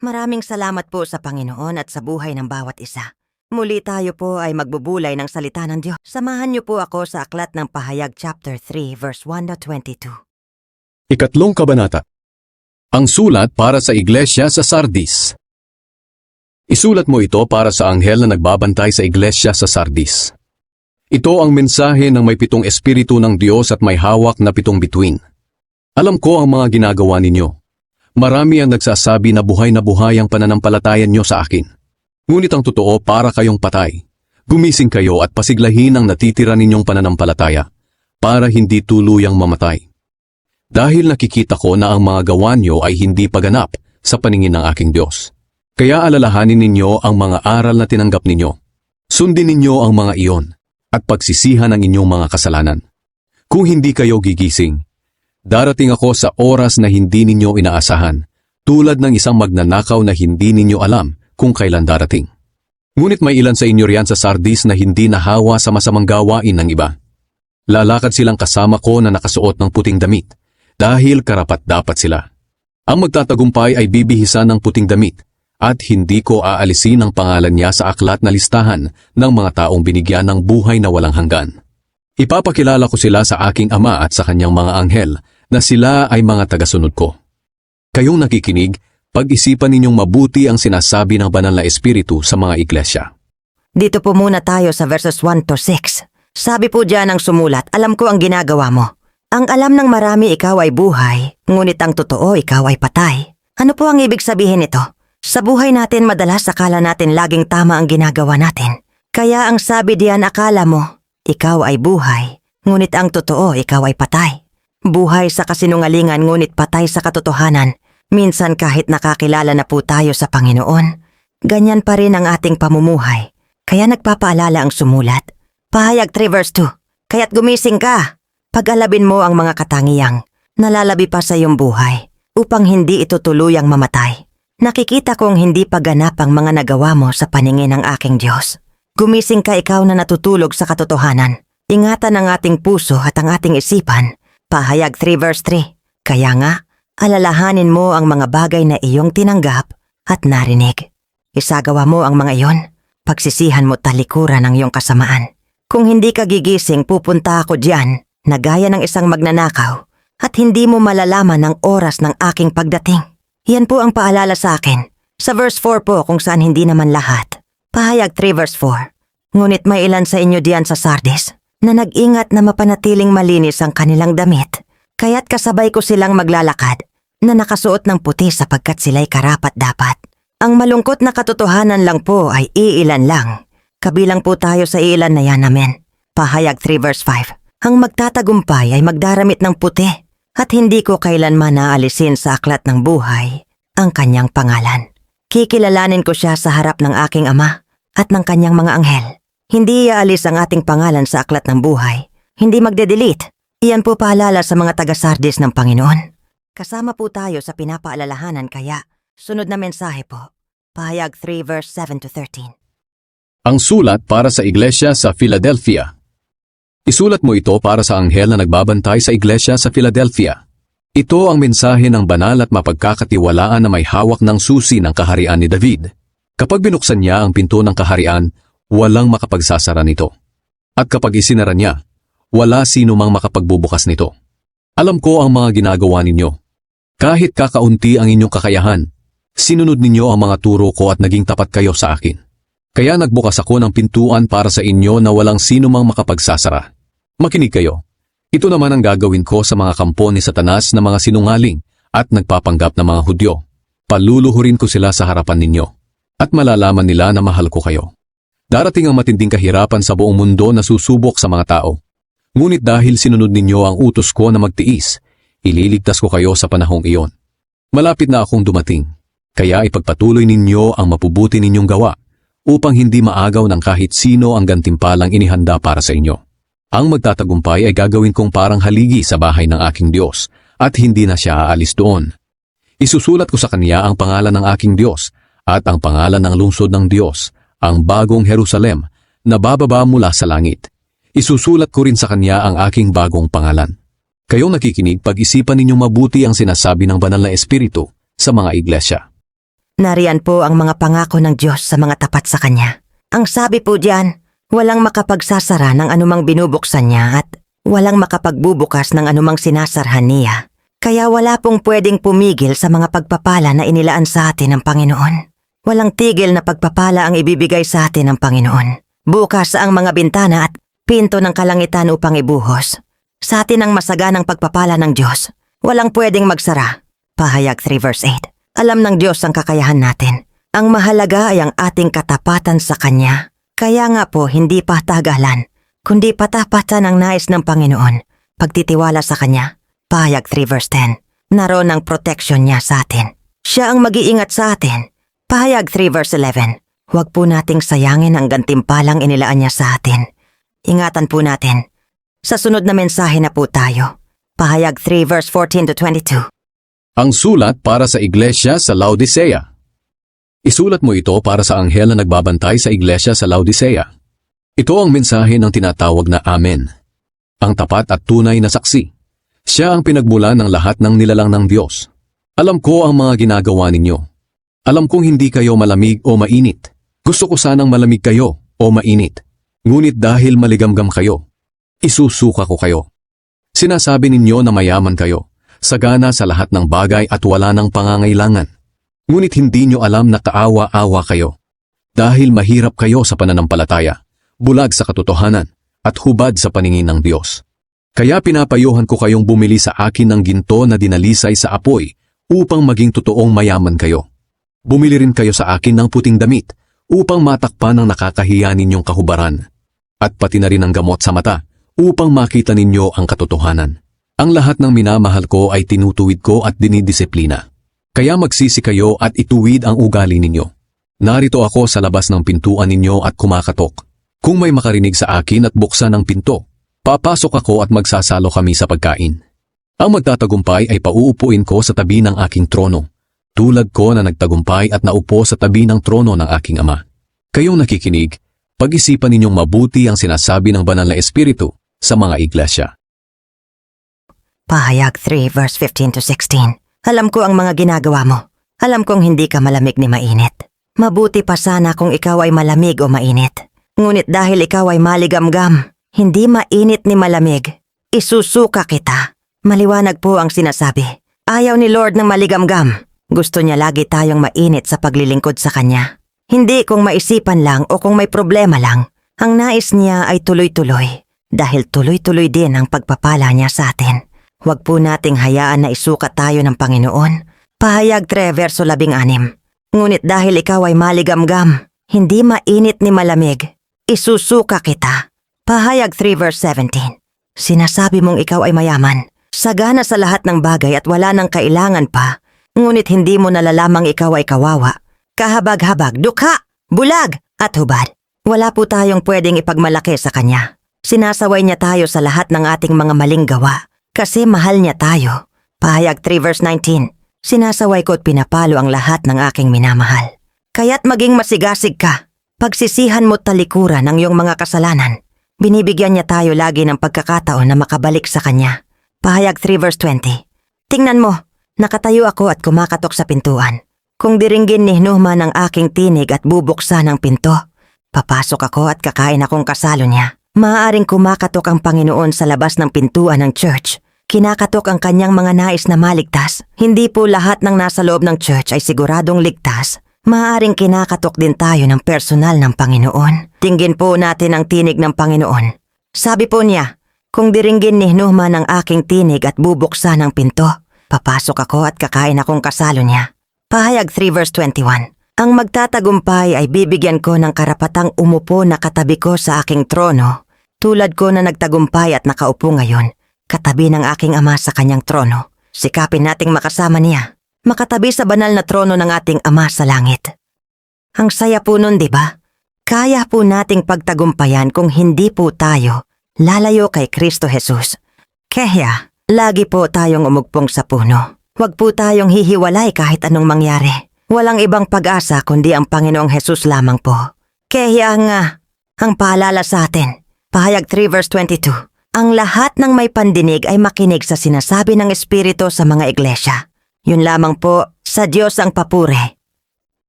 Maraming salamat po sa Panginoon at sa buhay ng bawat isa. Muli tayo po ay magbubulay ng salita ng Diyos. Samahan niyo po ako sa Aklat ng Pahayag chapter 3 verse 1-22. Ikatlong kabanata. Ang sulat para sa iglesia sa Sardis. Isulat mo ito para sa anghel na nagbabantay sa iglesia sa Sardis. Ito ang mensahe ng may 7 espiritu ng Diyos at may hawak na 7 bituin. Alam ko ang mga ginagawa ninyo. Marami ang nagsasabi na buhay ang pananampalatayan nyo sa akin. Ngunit ang totoo, para kayong patay. Gumising kayo at pasiglahin ang natitira ninyong pananampalataya para hindi tuluyang mamatay. Dahil nakikita ko na ang mga gawa nyo ay hindi paganap sa paningin ng aking Diyos. Kaya alalahanin ninyo ang mga aral na tinanggap ninyo. Sundin ninyo ang mga iyon at pagsisihan ang inyong mga kasalanan. Kung hindi kayo gigising, darating ako sa oras na hindi ninyo inaasahan, tulad ng isang magnanakaw na hindi ninyo alam kung kailan darating. Ngunit may ilan sa inyo riyan sa Sardis na hindi nahawa sa masamang gawain ng iba. Lalakad silang kasama ko na nakasuot ng puting damit, dahil karapat-dapat sila. Ang magtatagumpay ay bibihisan ng puting damit, at hindi ko aalisin ang pangalan niya sa aklat na listahan ng mga taong binigyan ng buhay na walang hanggan. Ipapakilala ko sila sa aking Ama at sa kanyang mga anghel na sila ay mga tagasunod ko. Kayong nakikinig, pag-isipan ninyong mabuti ang sinasabi ng banal na espiritu sa mga iglesia. Dito po muna tayo sa verses 1-6. Sabi po diyan ang sumulat, alam ko ang ginagawa mo. Ang alam ng marami ikaw ay buhay, ngunit ang totoo ikaw ay patay. Ano po ang ibig sabihin nito? Sa buhay natin madalas akala natin laging tama ang ginagawa natin. Kaya ang sabi diyan, akala mo, ikaw ay buhay, ngunit ang totoo ikaw ay patay. Buhay sa kasinungalingan ngunit patay sa katotohanan. Minsan kahit nakakilala na po tayo sa Panginoon, ganyan pa rin ang ating pamumuhay. Kaya nagpapaalala ang sumulat. Pahayag 3 verse 2. Kaya't gumising ka. Pag-alabin mo ang mga katangiyang nalalabi pa sa iyong buhay upang hindi ito tuluyang mamatay. Nakikita kong hindi paganap ang mga nagawa mo sa paningin ng aking Diyos. Gumising ka, ikaw na natutulog sa katotohanan. Ingatan ang ating puso at ang ating isipan. Pahayag 3 verse 3. Kaya nga, alalahanin mo ang mga bagay na iyong tinanggap at narinig. Isagawa mo ang mga iyon. Pagsisihan mo talikuran ang iyong kasamaan. Kung hindi ka gigising, pupunta ako diyan na gaya ng isang magnanakaw at hindi mo malalaman ang oras ng aking pagdating. Yan po ang paalala sa akin. Sa verse 4 po kung saan hindi naman lahat. Pahayag 3 verse 4. Ngunit may ilan sa inyo diyan sa Sardis na nag-ingat na mapanatiling malinis ang kanilang damit. Kaya't kasabay ko silang maglalakad na nakasuot ng puti sapagkat sila'y karapat-dapat. Ang malungkot na katotohanan lang po ay iilan lang. Kabilang po tayo sa iilan na yan, amen. Pahayag 3 verse 5. Ang magtatagumpay ay magdaramit ng puti at hindi ko kailanman naalisin sa aklat ng buhay ang kanyang pangalan. Kikilalanin ko siya sa harap ng aking Ama at ng kanyang mga anghel. Hindi iaalis ang ating pangalan sa aklat ng buhay. Hindi magde-delete. Iyan po paalala sa mga taga-Sardis ng Panginoon. Kasama po tayo sa pinapaalalahanan kaya sunod na mensahe po. Pahayag 3 verse 7-13. Ang sulat para sa iglesia sa Philadelphia. Isulat mo ito para sa anghel na nagbabantay sa iglesia sa Philadelphia. Ito ang mensahe ng banal at mapagkakatiwalaan na may hawak ng susi ng kaharian ni David. Kapag binuksan niya ang pinto ng kaharian, walang makapagsasara nito. At kapag isinara niya, wala sino mang makapagbubukas nito. Alam ko ang mga ginagawa ninyo. Kahit kakaunti ang inyong kakayahan, sinunod ninyo ang mga turo ko at naging tapat kayo sa akin. Kaya nagbukas ako ng pintuan para sa inyo na walang sino mang makapagsasara. Makinig kayo. Ito naman ang gagawin ko sa mga kampo ni Satanas na mga sinungaling at nagpapanggap na mga Hudyo. Paluluhurin ko sila sa harapan ninyo. At malalaman nila na mahal ko kayo. Darating ang matinding kahirapan sa buong mundo na susubok sa mga tao. Ngunit dahil sinunod ninyo ang utos ko na magtiis, ililigtas ko kayo sa panahong iyon. Malapit na akong dumating, kaya ipagpatuloy ninyo ang mapubuti ninyong gawa upang hindi maagaw ng kahit sino ang gantimpalang inihanda para sa inyo. Ang magtatagumpay ay gagawin kong parang haligi sa bahay ng aking Diyos at hindi na siya aalis doon. Isusulat ko sa kanya ang pangalan ng aking Diyos at ang pangalan ng lungsod ng Diyos, ang bagong Jerusalem na bababa mula sa langit. Isusulat ko rin sa kanya ang aking bagong pangalan. Kayong nakikinig, pag-isipan ninyong mabuti ang sinasabi ng banal na espiritu sa mga iglesia. Nariyan po ang mga pangako ng Diyos sa mga tapat sa Kanya. Ang sabi po diyan, walang makapagsasara ng anumang binubuksan niya at walang makapagbubukas ng anumang sinasarhan niya. Kaya wala pong pwedeng pumigil sa mga pagpapala na inilaan sa atin ng Panginoon. Walang tigil na pagpapala ang ibibigay sa atin ng Panginoon. Bukas ang mga bintana at pinto ng kalangitan upang ibuhos. Sa atin ang masaganang pagpapala ng Diyos. Walang pwedeng magsara. Pahayag 3 verse 8. Alam ng Diyos ang kakayahan natin. Ang mahalaga ay ang ating katapatan sa Kanya. Kaya nga po hindi pa tagalan, kundi patapatan ang nais ng Panginoon. Pagtitiwala sa Kanya. Pahayag 3 verse 10. Naroon ang protection niya sa atin. Siya ang mag-iingat sa atin. Pahayag 3 verse 11. Huwag po nating sayangin ang gantimpalang inilaan niya sa atin. Ingatan po natin. Sa sunod na mensahe na po tayo. Pahayag 3 verse 14 to 22. Ang sulat para sa iglesia sa Laodicea. Isulat mo ito para sa anghel na nagbabantay sa iglesia sa Laodicea. Ito ang mensahe ng tinatawag na Amen. Ang tapat at tunay na saksi. Siya ang pinagmulan ng lahat ng nilalang ng Diyos. Alam ko ang mga ginagawa ninyo. Alam kong hindi kayo malamig o mainit. Gusto ko sanang malamig kayo o mainit. Ngunit dahil maligamgam kayo, isusuka ko kayo. Sinasabi ninyo na mayaman kayo. Sagana sa lahat ng bagay at wala ng pangangailangan. Ngunit hindi nyo alam na kaawa-awa kayo. Dahil mahirap kayo sa pananampalataya, bulag sa katotohanan, at hubad sa paningin ng Diyos. Kaya pinapayuhan ko kayong bumili sa akin ng ginto na dinalisay sa apoy upang maging totoong mayaman kayo. Bumili rin kayo sa akin ng puting damit upang matakpan ang nakakahiya ninyong kahubaran. At pati na rin ang gamot sa mata upang makita ninyo ang katotohanan. Ang lahat ng minamahal ko ay tinutuwid ko at dinidisiplina. Kaya magsisi kayo at ituwid ang ugali ninyo. Narito ako sa labas ng pintuan ninyo at kumakatok. Kung may makarinig sa akin at buksan ang pinto, papasok ako at magsasalo kami sa pagkain. Ang magtatagumpay ay pauupuin ko sa tabi ng aking trono, tulad ko na nagtagumpay at naupo sa tabi ng trono ng aking Ama. Kayong nakikinig, pag-isipan ninyong mabuti ang sinasabi ng Banal na Espiritu sa mga iglesia. Pahayag 3 verse 15 to 16. Alam ko ang mga ginagawa mo. Alam kong hindi ka malamig ni mainit. Mabuti pa sana kung ikaw ay malamig o mainit. Ngunit dahil ikaw ay maligamgam, hindi mainit ni malamig, isusuka kita. Maliwanag po ang sinasabi. Ayaw ni Lord ng maligamgam. Gusto niya lagi tayong mainit sa paglilingkod sa Kanya. Hindi kung maisipan lang o kung may problema lang. Ang nais niya ay tuloy-tuloy. Dahil tuloy-tuloy din ang pagpapala niya sa atin. Huwag po nating hayaan na isukat tayo ng Panginoon. Pahayag 3 verso 16. Ngunit dahil ikaw ay maligamgam, hindi mainit ni malamig, isusuka kita. Pahayag 3 verse 17. Sinasabi mong ikaw ay mayaman, sagana sa lahat ng bagay at wala nang kailangan pa, ngunit hindi mo nalalamang ikaw ay kawawa, kahabag-habag, dukha, bulag at hubad. Wala po tayong pwedeng ipagmalaki sa Kanya. Sinasaway niya tayo sa lahat ng ating mga maling gawa. Kasi mahal niya tayo. Pahayag 3 verse 19. Sinasaway ko at pinapalo ang lahat ng aking minamahal. Kaya't maging masigasig ka. Pagsisihan mo't talikuran ang iyong mga kasalanan. Binibigyan niya tayo lagi ng pagkakataon na makabalik sa Kanya. Pahayag 3 verse 20. Tingnan mo, nakatayo ako at kumakatok sa pintuan. Kung diringgin ni Nuhman ang aking tinig at bubuksan ang pinto, papasok ako at kakain akong kasalo niya. Maaaring kumakatok ang Panginoon sa labas ng pintuan ng church. Kinakatok ang Kanyang mga nais na maligtas. Hindi po lahat ng nasa loob ng church ay siguradong ligtas. Maaaring kinakatok din tayo ng personal ng Panginoon. Tingin po natin ang tinig ng Panginoon. Sabi po niya, kung diringgin ni Nuhman ang aking tinig at bubuksan ang pinto, papasok ako at kakain akong kasalo niya. Pahayag 3 verse 21. Ang magtatagumpay ay bibigyan ko ng karapatang umupo na katabi ko sa aking trono, tulad ko na nagtagumpay at nakaupo ngayon, katabi ng aking Ama sa Kanyang trono. Sikapin nating makasama niya, makatabi sa banal na trono ng ating Ama sa langit. Ang saya po nun, di ba? Kaya po nating pagtagumpayan kung hindi po tayo lalayo kay Kristo Jesus. Kaya, lagi po tayong umugpong sa puno. Huwag po tayong hihiwalay kahit anong mangyari. Walang ibang pag-asa kundi ang Panginoong Jesus lamang po. Kaya nga, ang paalala sa atin, Pahayag 3 verse 22, ang lahat ng may pandinig ay makinig sa sinasabi ng Espiritu sa mga iglesia. Yun lamang po, sa Diyos ang papuri.